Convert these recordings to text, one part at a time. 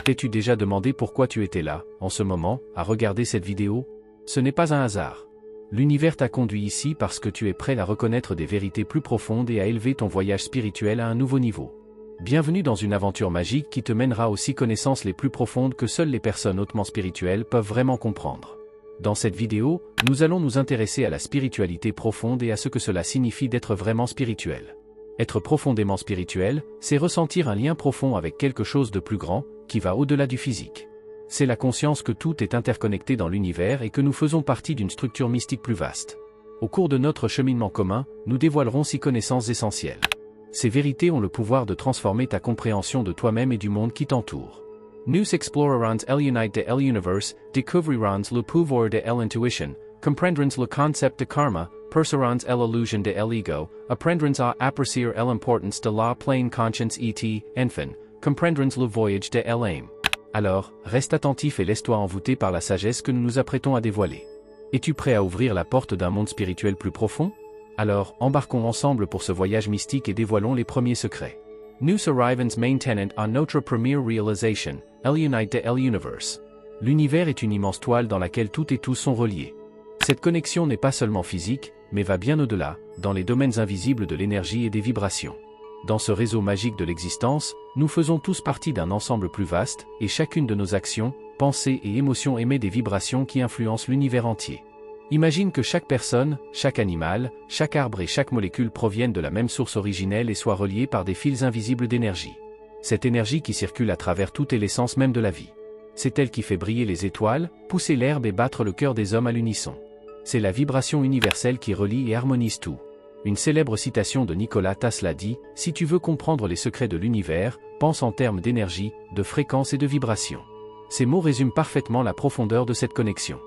T'es-tu déjà demandé pourquoi tu étais là, en ce moment, à regarder cette vidéo? Ce n'est pas un hasard. L'univers t'a conduit ici parce que tu es prêt à reconnaître des vérités plus profondes et à élever ton voyage spirituel à un nouveau niveau. Bienvenue dans une aventure magique qui te mènera aux 6 connaissances les plus profondes que seules les personnes hautement spirituelles peuvent vraiment comprendre. Dans cette vidéo, nous allons nous intéresser à la spiritualité profonde et à ce que cela signifie d'être vraiment spirituel. Être profondément spirituel, c'est ressentir un lien profond avec quelque chose de plus grand, qui va au-delà du physique. C'est la conscience que tout est interconnecté dans l'univers et que nous faisons partie d'une structure mystique plus vaste. Au cours de notre cheminement commun, nous dévoilerons 6 connaissances essentielles. Ces vérités ont le pouvoir de transformer ta compréhension de toi-même et du monde qui t'entoure. Nous explorerons l'unité de l'univers, découvrirons le pouvoir de l'intuition, comprendrons le concept de karma, percevrons l'illusion de l'ego, apprendrons à apprécier l'importance de la pleine conscience et, enfin, comprendrons le voyage de l'âme. Alors, reste attentif et laisse-toi envoûter par la sagesse que nous nous apprêtons à dévoiler. Es-tu prêt à ouvrir la porte d'un monde spirituel plus profond? Alors, embarquons ensemble pour ce voyage mystique et dévoilons les premiers secrets. Nous arrivons maintenant à notre première réalisation, l'unité de l'univers. L'univers est une immense toile dans laquelle tout et tous sont reliés. Cette connexion n'est pas seulement physique, mais va bien au-delà, dans les domaines invisibles de l'énergie et des vibrations. Dans ce réseau magique de l'existence, nous faisons tous partie d'un ensemble plus vaste, et chacune de nos actions, pensées et émotions émet des vibrations qui influencent l'univers entier. Imagine que chaque personne, chaque animal, chaque arbre et chaque molécule proviennent de la même source originelle et soient reliées par des fils invisibles d'énergie. Cette énergie qui circule à travers tout est l'essence même de la vie. C'est elle qui fait briller les étoiles, pousser l'herbe et battre le cœur des hommes à l'unisson. C'est la vibration universelle qui relie et harmonise tout. Une célèbre citation de Nikola Tesla dit « Si tu veux comprendre les secrets de l'univers, pense en termes d'énergie, de fréquence et de vibration ». Ces mots résument parfaitement la profondeur de cette connexion.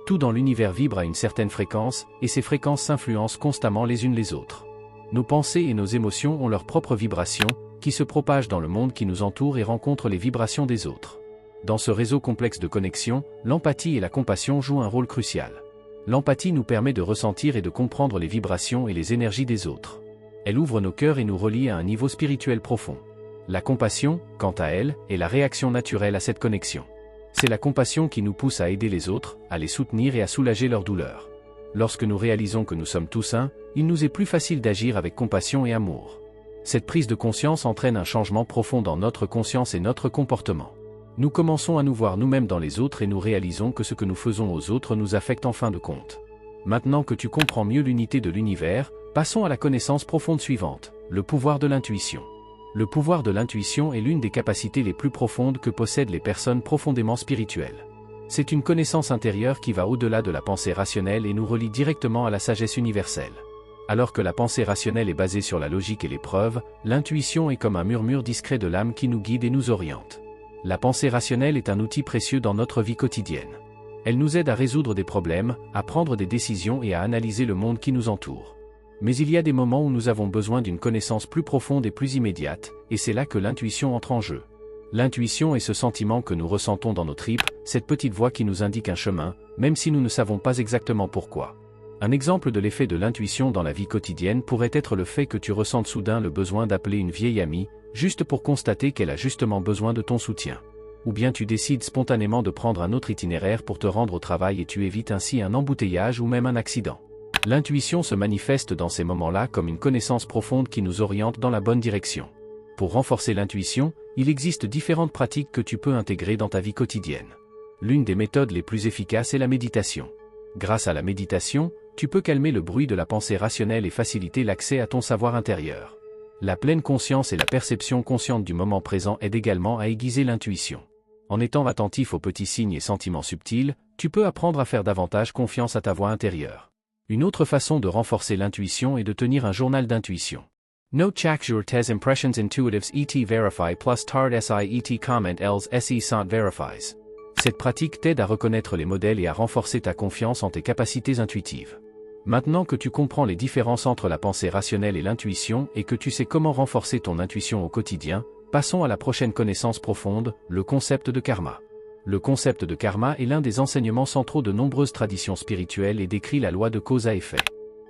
Tout dans l'univers vibre à une certaine fréquence, et ces fréquences s'influencent constamment les unes les autres. Nos pensées et nos émotions ont leurs propres vibrations, qui se propagent dans le monde qui nous entoure et rencontrent les vibrations des autres. Dans ce réseau complexe de connexion, l'empathie et la compassion jouent un rôle crucial. L'empathie nous permet de ressentir et de comprendre les vibrations et les énergies des autres. Elle ouvre nos cœurs et nous relie à un niveau spirituel profond. La compassion, quant à elle, est la réaction naturelle à cette connexion. C'est la compassion qui nous pousse à aider les autres, à les soutenir et à soulager leurs douleurs. Lorsque nous réalisons que nous sommes tous un, il nous est plus facile d'agir avec compassion et amour. Cette prise de conscience entraîne un changement profond dans notre conscience et notre comportement. Nous commençons à nous voir nous-mêmes dans les autres et nous réalisons que ce que nous faisons aux autres nous affecte en fin de compte. Maintenant que tu comprends mieux l'unité de l'univers, passons à la connaissance profonde suivante, le pouvoir de l'intuition. Le pouvoir de l'intuition est l'une des capacités les plus profondes que possèdent les personnes profondément spirituelles. C'est une connaissance intérieure qui va au-delà de la pensée rationnelle et nous relie directement à la sagesse universelle. Alors que la pensée rationnelle est basée sur la logique et les preuves, l'intuition est comme un murmure discret de l'âme qui nous guide et nous oriente. La pensée rationnelle est un outil précieux dans notre vie quotidienne. Elle nous aide à résoudre des problèmes, à prendre des décisions et à analyser le monde qui nous entoure. Mais il y a des moments où nous avons besoin d'une connaissance plus profonde et plus immédiate, et c'est là que l'intuition entre en jeu. L'intuition est ce sentiment que nous ressentons dans nos tripes, cette petite voix qui nous indique un chemin, même si nous ne savons pas exactement pourquoi. Un exemple de l'effet de l'intuition dans la vie quotidienne pourrait être le fait que tu ressentes soudain le besoin d'appeler une vieille amie, juste pour constater qu'elle a justement besoin de ton soutien. Ou bien tu décides spontanément de prendre un autre itinéraire pour te rendre au travail et tu évites ainsi un embouteillage ou même un accident. L'intuition se manifeste dans ces moments-là comme une connaissance profonde qui nous oriente dans la bonne direction. Pour renforcer l'intuition, il existe différentes pratiques que tu peux intégrer dans ta vie quotidienne. L'une des méthodes les plus efficaces est la méditation. Grâce à la méditation, tu peux calmer le bruit de la pensée rationnelle et faciliter l'accès à ton savoir intérieur. La pleine conscience et la perception consciente du moment présent aident également à aiguiser l'intuition. En étant attentif aux petits signes et sentiments subtils, tu peux apprendre à faire davantage confiance à ta voix intérieure. Une autre façon de renforcer l'intuition est de tenir un journal d'intuition. Note chaque jour tes impressions intuitives et verify plus tard et comment elles se sont verifies. Cette pratique t'aide à reconnaître les modèles et à renforcer ta confiance en tes capacités intuitives. Maintenant que tu comprends les différences entre la pensée rationnelle et l'intuition et que tu sais comment renforcer ton intuition au quotidien, passons à la prochaine connaissance profonde, le concept de karma. Le concept de karma est l'un des enseignements centraux de nombreuses traditions spirituelles et décrit la loi de cause à effet.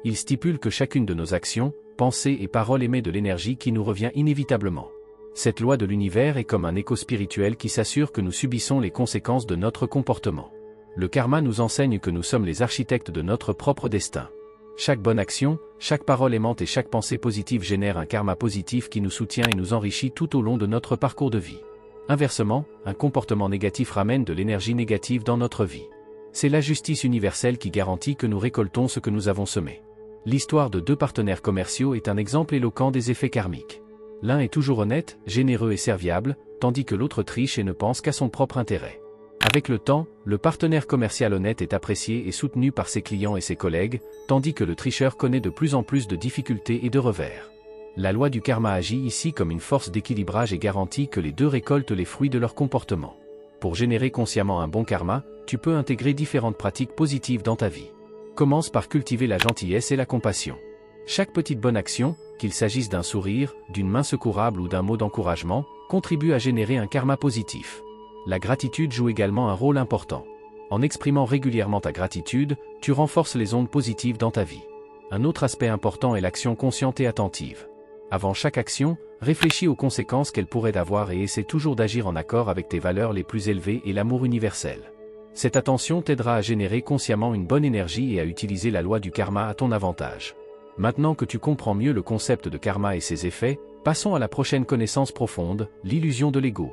Il stipule que chacune de nos actions, pensées et paroles émet de l'énergie qui nous revient inévitablement. Cette loi de l'univers est comme un écho spirituel qui s'assure que nous subissons les conséquences de notre comportement. Le karma nous enseigne que nous sommes les architectes de notre propre destin. Chaque bonne action, chaque parole aimante et chaque pensée positive génère un karma positif qui nous soutient et nous enrichit tout au long de notre parcours de vie. Inversement, un comportement négatif ramène de l'énergie négative dans notre vie. C'est la justice universelle qui garantit que nous récoltons ce que nous avons semé. L'histoire de deux partenaires commerciaux est un exemple éloquent des effets karmiques. L'un est toujours honnête, généreux et serviable, tandis que l'autre triche et ne pense qu'à son propre intérêt. Avec le temps, le partenaire commercial honnête est apprécié et soutenu par ses clients et ses collègues, tandis que le tricheur connaît de plus en plus de difficultés et de revers. La loi du karma agit ici comme une force d'équilibrage et garantit que les deux récoltent les fruits de leur comportement. Pour générer consciemment un bon karma, tu peux intégrer différentes pratiques positives dans ta vie. Commence par cultiver la gentillesse et la compassion. Chaque petite bonne action, qu'il s'agisse d'un sourire, d'une main secourable ou d'un mot d'encouragement, contribue à générer un karma positif. La gratitude joue également un rôle important. En exprimant régulièrement ta gratitude, tu renforces les ondes positives dans ta vie. Un autre aspect important est l'action consciente et attentive. Avant chaque action, réfléchis aux conséquences qu'elle pourrait avoir et essaie toujours d'agir en accord avec tes valeurs les plus élevées et l'amour universel. Cette attention t'aidera à générer consciemment une bonne énergie et à utiliser la loi du karma à ton avantage. Maintenant que tu comprends mieux le concept de karma et ses effets, passons à la prochaine connaissance profonde, l'illusion de l'ego.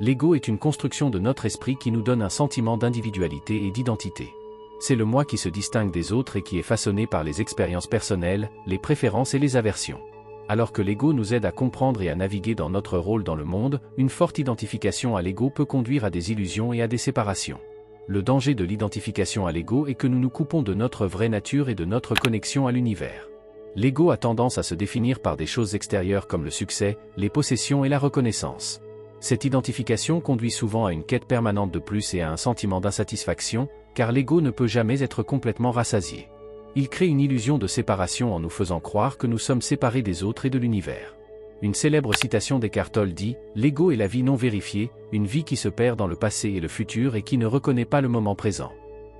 L'ego est une construction de notre esprit qui nous donne un sentiment d'individualité et d'identité. C'est le moi qui se distingue des autres et qui est façonné par les expériences personnelles, les préférences et les aversions. Alors que l'ego nous aide à comprendre et à naviguer dans notre rôle dans le monde, une forte identification à l'ego peut conduire à des illusions et à des séparations. Le danger de l'identification à l'ego est que nous nous coupons de notre vraie nature et de notre connexion à l'univers. L'ego a tendance à se définir par des choses extérieures comme le succès, les possessions et la reconnaissance. Cette identification conduit souvent à une quête permanente de plus et à un sentiment d'insatisfaction, car l'ego ne peut jamais être complètement rassasié. Il crée une illusion de séparation en nous faisant croire que nous sommes séparés des autres et de l'univers. Une célèbre citation d'Eckhart Tolle dit « L'ego est la vie non vérifiée, une vie qui se perd dans le passé et le futur et qui ne reconnaît pas le moment présent. »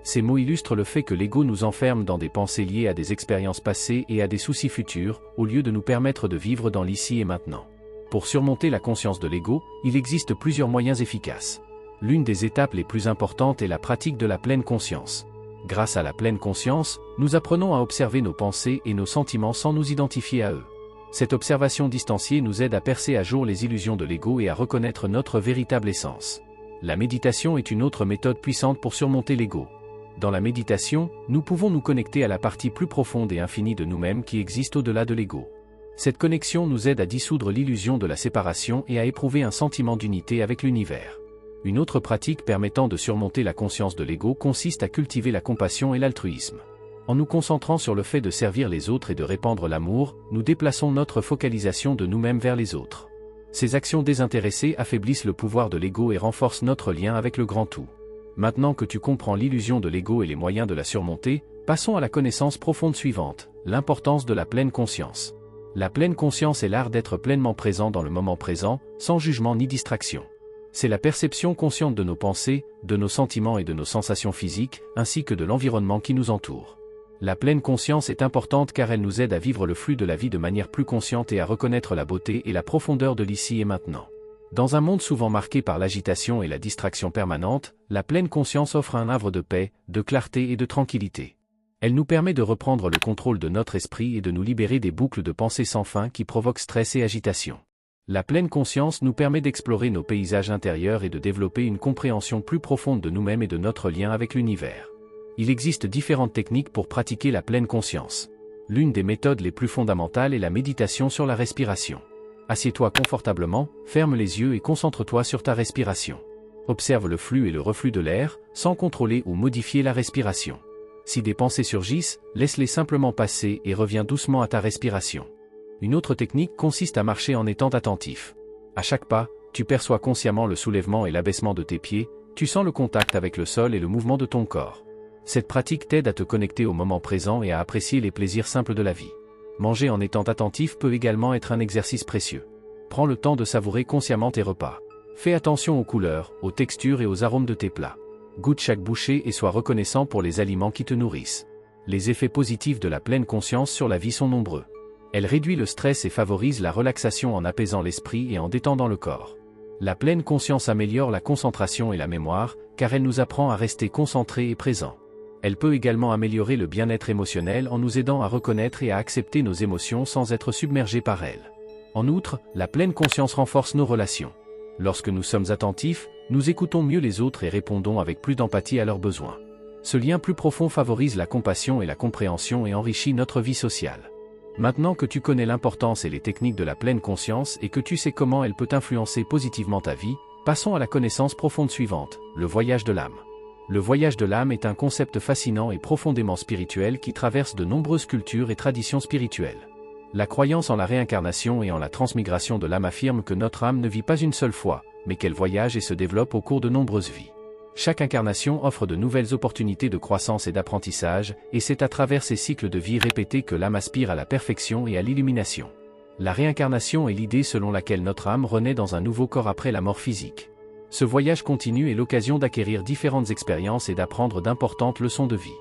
Ces mots illustrent le fait que l'ego nous enferme dans des pensées liées à des expériences passées et à des soucis futurs, au lieu de nous permettre de vivre dans l'ici et maintenant. Pour surmonter la conscience de l'ego, il existe plusieurs moyens efficaces. L'une des étapes les plus importantes est la pratique de la pleine conscience. Grâce à la pleine conscience, nous apprenons à observer nos pensées et nos sentiments sans nous identifier à eux. Cette observation distanciée nous aide à percer à jour les illusions de l'ego et à reconnaître notre véritable essence. La méditation est une autre méthode puissante pour surmonter l'ego. Dans la méditation, nous pouvons nous connecter à la partie plus profonde et infinie de nous-mêmes qui existe au-delà de l'ego. Cette connexion nous aide à dissoudre l'illusion de la séparation et à éprouver un sentiment d'unité avec l'univers. Une autre pratique permettant de surmonter la conscience de l'ego consiste à cultiver la compassion et l'altruisme. En nous concentrant sur le fait de servir les autres et de répandre l'amour, nous déplaçons notre focalisation de nous-mêmes vers les autres. Ces actions désintéressées affaiblissent le pouvoir de l'ego et renforcent notre lien avec le grand tout. Maintenant que tu comprends l'illusion de l'ego et les moyens de la surmonter, passons à la connaissance profonde suivante, l'importance de la pleine conscience. La pleine conscience est l'art d'être pleinement présent dans le moment présent, sans jugement ni distraction. C'est la perception consciente de nos pensées, de nos sentiments et de nos sensations physiques, ainsi que de l'environnement qui nous entoure. La pleine conscience est importante car elle nous aide à vivre le flux de la vie de manière plus consciente et à reconnaître la beauté et la profondeur de l'ici et maintenant. Dans un monde souvent marqué par l'agitation et la distraction permanente, la pleine conscience offre un havre de paix, de clarté et de tranquillité. Elle nous permet de reprendre le contrôle de notre esprit et de nous libérer des boucles de pensées sans fin qui provoquent stress et agitation. La pleine conscience nous permet d'explorer nos paysages intérieurs et de développer une compréhension plus profonde de nous-mêmes et de notre lien avec l'univers. Il existe différentes techniques pour pratiquer la pleine conscience. L'une des méthodes les plus fondamentales est la méditation sur la respiration. Assieds-toi confortablement, ferme les yeux et concentre-toi sur ta respiration. Observe le flux et le reflux de l'air, sans contrôler ou modifier la respiration. Si des pensées surgissent, laisse-les simplement passer et reviens doucement à ta respiration. Une autre technique consiste à marcher en étant attentif. À chaque pas, tu perçois consciemment le soulèvement et l'abaissement de tes pieds, tu sens le contact avec le sol et le mouvement de ton corps. Cette pratique t'aide à te connecter au moment présent et à apprécier les plaisirs simples de la vie. Manger en étant attentif peut également être un exercice précieux. Prends le temps de savourer consciemment tes repas. Fais attention aux couleurs, aux textures et aux arômes de tes plats. Goûte chaque bouchée et sois reconnaissant pour les aliments qui te nourrissent. Les effets positifs de la pleine conscience sur la vie sont nombreux. Elle réduit le stress et favorise la relaxation en apaisant l'esprit et en détendant le corps. La pleine conscience améliore la concentration et la mémoire, car elle nous apprend à rester concentrés et présents. Elle peut également améliorer le bien-être émotionnel en nous aidant à reconnaître et à accepter nos émotions sans être submergés par elles. En outre, la pleine conscience renforce nos relations. Lorsque nous sommes attentifs, nous écoutons mieux les autres et répondons avec plus d'empathie à leurs besoins. Ce lien plus profond favorise la compassion et la compréhension et enrichit notre vie sociale. Maintenant que tu connais l'importance et les techniques de la pleine conscience et que tu sais comment elle peut influencer positivement ta vie, passons à la connaissance profonde suivante, le voyage de l'âme. Le voyage de l'âme est un concept fascinant et profondément spirituel qui traverse de nombreuses cultures et traditions spirituelles. La croyance en la réincarnation et en la transmigration de l'âme affirme que notre âme ne vit pas une seule fois, mais qu'elle voyage et se développe au cours de nombreuses vies. Chaque incarnation offre de nouvelles opportunités de croissance et d'apprentissage, et c'est à travers ces cycles de vie répétés que l'âme aspire à la perfection et à l'illumination. La réincarnation est l'idée selon laquelle notre âme renaît dans un nouveau corps après la mort physique. Ce voyage continu est l'occasion d'acquérir différentes expériences et d'apprendre d'importantes leçons de vie.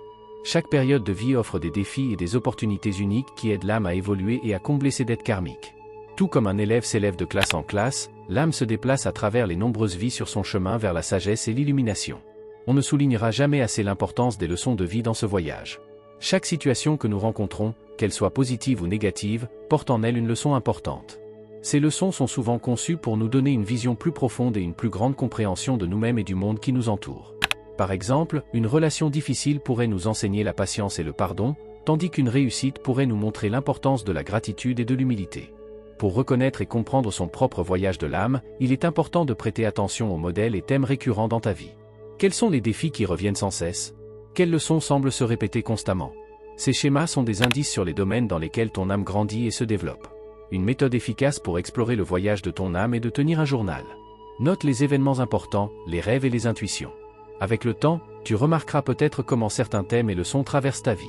Chaque période de vie offre des défis et des opportunités uniques qui aident l'âme à évoluer et à combler ses dettes karmiques. Tout comme un élève s'élève de classe en classe, l'âme se déplace à travers les nombreuses vies sur son chemin vers la sagesse et l'illumination. On ne soulignera jamais assez l'importance des leçons de vie dans ce voyage. Chaque situation que nous rencontrons, qu'elle soit positive ou négative, porte en elle une leçon importante. Ces leçons sont souvent conçues pour nous donner une vision plus profonde et une plus grande compréhension de nous-mêmes et du monde qui nous entoure. Par exemple, une relation difficile pourrait nous enseigner la patience et le pardon, tandis qu'une réussite pourrait nous montrer l'importance de la gratitude et de l'humilité. Pour reconnaître et comprendre son propre voyage de l'âme, il est important de prêter attention aux modèles et thèmes récurrents dans ta vie. Quels sont les défis qui reviennent sans cesse? Quelles leçons semblent se répéter constamment? Ces schémas sont des indices sur les domaines dans lesquels ton âme grandit et se développe. Une méthode efficace pour explorer le voyage de ton âme est de tenir un journal. Note les événements importants, les rêves et les intuitions. Avec le temps, tu remarqueras peut-être comment certains thèmes et leçons traversent ta vie.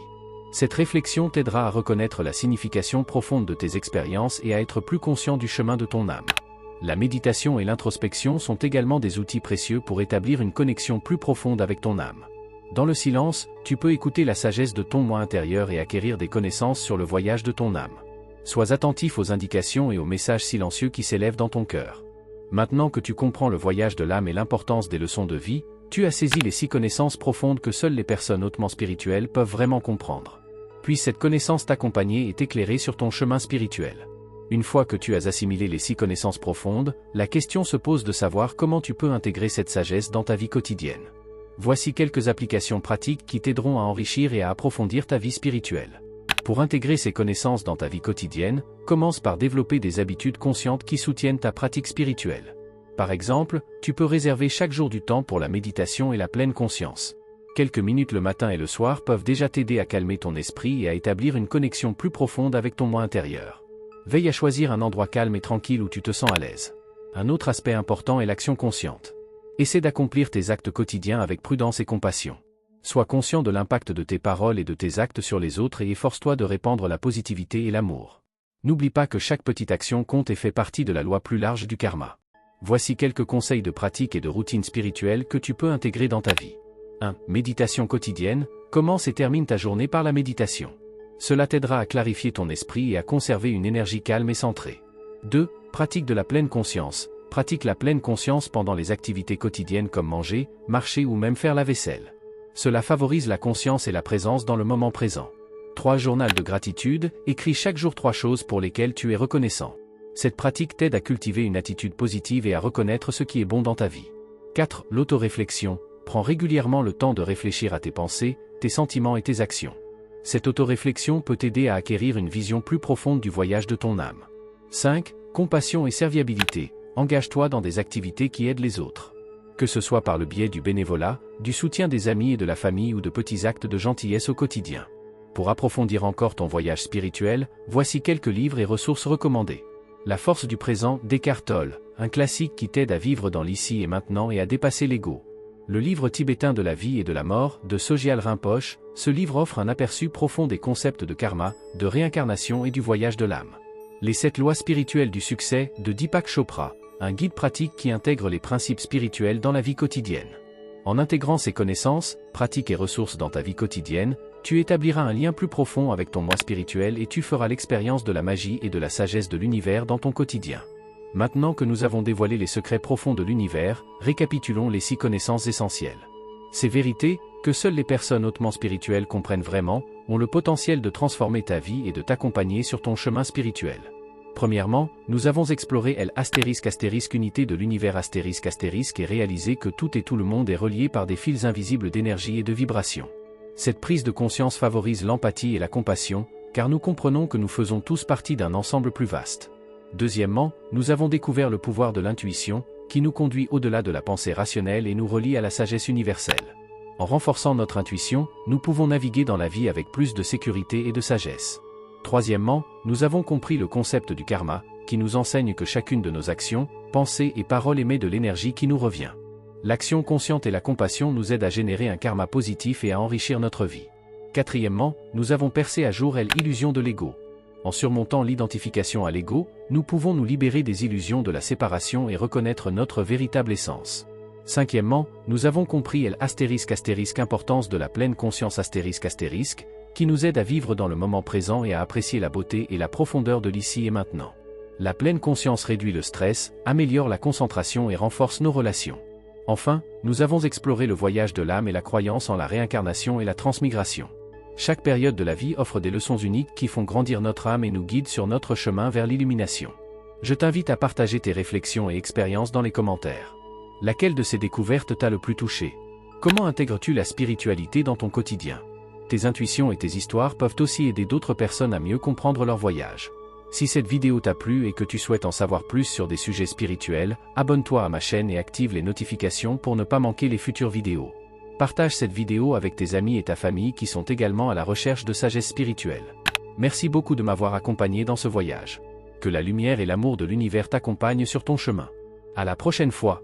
Cette réflexion t'aidera à reconnaître la signification profonde de tes expériences et à être plus conscient du chemin de ton âme. La méditation et l'introspection sont également des outils précieux pour établir une connexion plus profonde avec ton âme. Dans le silence, tu peux écouter la sagesse de ton moi intérieur et acquérir des connaissances sur le voyage de ton âme. Sois attentif aux indications et aux messages silencieux qui s'élèvent dans ton cœur. Maintenant que tu comprends le voyage de l'âme et l'importance des leçons de vie, tu as saisi les 6 connaissances profondes que seules les personnes hautement spirituelles peuvent vraiment comprendre. Puis cette connaissance t'accompagner et t'éclairer sur ton chemin spirituel. Une fois que tu as assimilé les 6 connaissances profondes, la question se pose de savoir comment tu peux intégrer cette sagesse dans ta vie quotidienne. Voici quelques applications pratiques qui t'aideront à enrichir et à approfondir ta vie spirituelle. Pour intégrer ces connaissances dans ta vie quotidienne, commence par développer des habitudes conscientes qui soutiennent ta pratique spirituelle. Par exemple, tu peux réserver chaque jour du temps pour la méditation et la pleine conscience. Quelques minutes le matin et le soir peuvent déjà t'aider à calmer ton esprit et à établir une connexion plus profonde avec ton moi intérieur. Veille à choisir un endroit calme et tranquille où tu te sens à l'aise. Un autre aspect important est l'action consciente. Essaie d'accomplir tes actes quotidiens avec prudence et compassion. Sois conscient de l'impact de tes paroles et de tes actes sur les autres et efforce-toi de répandre la positivité et l'amour. N'oublie pas que chaque petite action compte et fait partie de la loi plus large du karma. Voici quelques conseils de pratique et de routine spirituelle que tu peux intégrer dans ta vie. 1. Méditation quotidienne. Commence et termine ta journée par la méditation. Cela t'aidera à clarifier ton esprit et à conserver une énergie calme et centrée. 2. Pratique de la pleine conscience. Pratique la pleine conscience pendant les activités quotidiennes comme manger, marcher ou même faire la vaisselle. Cela favorise la conscience et la présence dans le moment présent. 3. Journal de gratitude. Écris chaque jour 3 choses pour lesquelles tu es reconnaissant. Cette pratique t'aide à cultiver une attitude positive et à reconnaître ce qui est bon dans ta vie. 4. L'autoréflexion. Prends régulièrement le temps de réfléchir à tes pensées, tes sentiments et tes actions. Cette autoréflexion peut t'aider à acquérir une vision plus profonde du voyage de ton âme. 5. Compassion et serviabilité. Engage-toi dans des activités qui aident les autres. Que ce soit par le biais du bénévolat, du soutien des amis et de la famille ou de petits actes de gentillesse au quotidien. Pour approfondir encore ton voyage spirituel, voici quelques livres et ressources recommandées. La force du présent d'Eckhart Tolle, un classique qui t'aide à vivre dans l'ici et maintenant et à dépasser l'ego. Le livre tibétain de la vie et de la mort de Sogyal Rinpoche, ce livre offre un aperçu profond des concepts de karma, de réincarnation et du voyage de l'âme. Les 7 lois spirituelles du succès de Deepak Chopra, un guide pratique qui intègre les principes spirituels dans la vie quotidienne. En intégrant ces connaissances, pratiques et ressources dans ta vie quotidienne, Tu établiras un lien plus profond avec ton moi spirituel et tu feras l'expérience de la magie et de la sagesse de l'univers dans ton quotidien. Maintenant que nous avons dévoilé les secrets profonds de l'univers, récapitulons les 6 connaissances essentielles. Ces vérités, que seules les personnes hautement spirituelles comprennent vraiment, ont le potentiel de transformer ta vie et de t'accompagner sur ton chemin spirituel. Premièrement, nous avons exploré l'unité de l'univers et réalisé que tout et tout le monde est relié par des fils invisibles d'énergie et de vibration. Cette prise de conscience favorise l'empathie et la compassion, car nous comprenons que nous faisons tous partie d'un ensemble plus vaste. Deuxièmement, nous avons découvert le pouvoir de l'intuition, qui nous conduit au-delà de la pensée rationnelle et nous relie à la sagesse universelle. En renforçant notre intuition, nous pouvons naviguer dans la vie avec plus de sécurité et de sagesse. Troisièmement, nous avons compris le concept du karma, qui nous enseigne que chacune de nos actions, pensées et paroles émet de l'énergie qui nous revient. L'action consciente et la compassion nous aident à générer un karma positif et à enrichir notre vie. Quatrièmement, nous avons percé à jour l'illusion de l'ego. En surmontant l'identification à l'ego, nous pouvons nous libérer des illusions de la séparation et reconnaître notre véritable essence. Cinquièmement, nous avons compris l'importance de la pleine conscience qui nous aide à vivre dans le moment présent et à apprécier la beauté et la profondeur de l'ici et maintenant. La pleine conscience réduit le stress, améliore la concentration et renforce nos relations. Enfin, nous avons exploré le voyage de l'âme et la croyance en la réincarnation et la transmigration. Chaque période de la vie offre des leçons uniques qui font grandir notre âme et nous guident sur notre chemin vers l'illumination. Je t'invite à partager tes réflexions et expériences dans les commentaires. Laquelle de ces découvertes t'a le plus touché? Comment intègres-tu la spiritualité dans ton quotidien? Tes intuitions et tes histoires peuvent aussi aider d'autres personnes à mieux comprendre leur voyage. Si cette vidéo t'a plu et que tu souhaites en savoir plus sur des sujets spirituels, abonne-toi à ma chaîne et active les notifications pour ne pas manquer les futures vidéos. Partage cette vidéo avec tes amis et ta famille qui sont également à la recherche de sagesse spirituelle. Merci beaucoup de m'avoir accompagné dans ce voyage. Que la lumière et l'amour de l'univers t'accompagnent sur ton chemin. À la prochaine fois.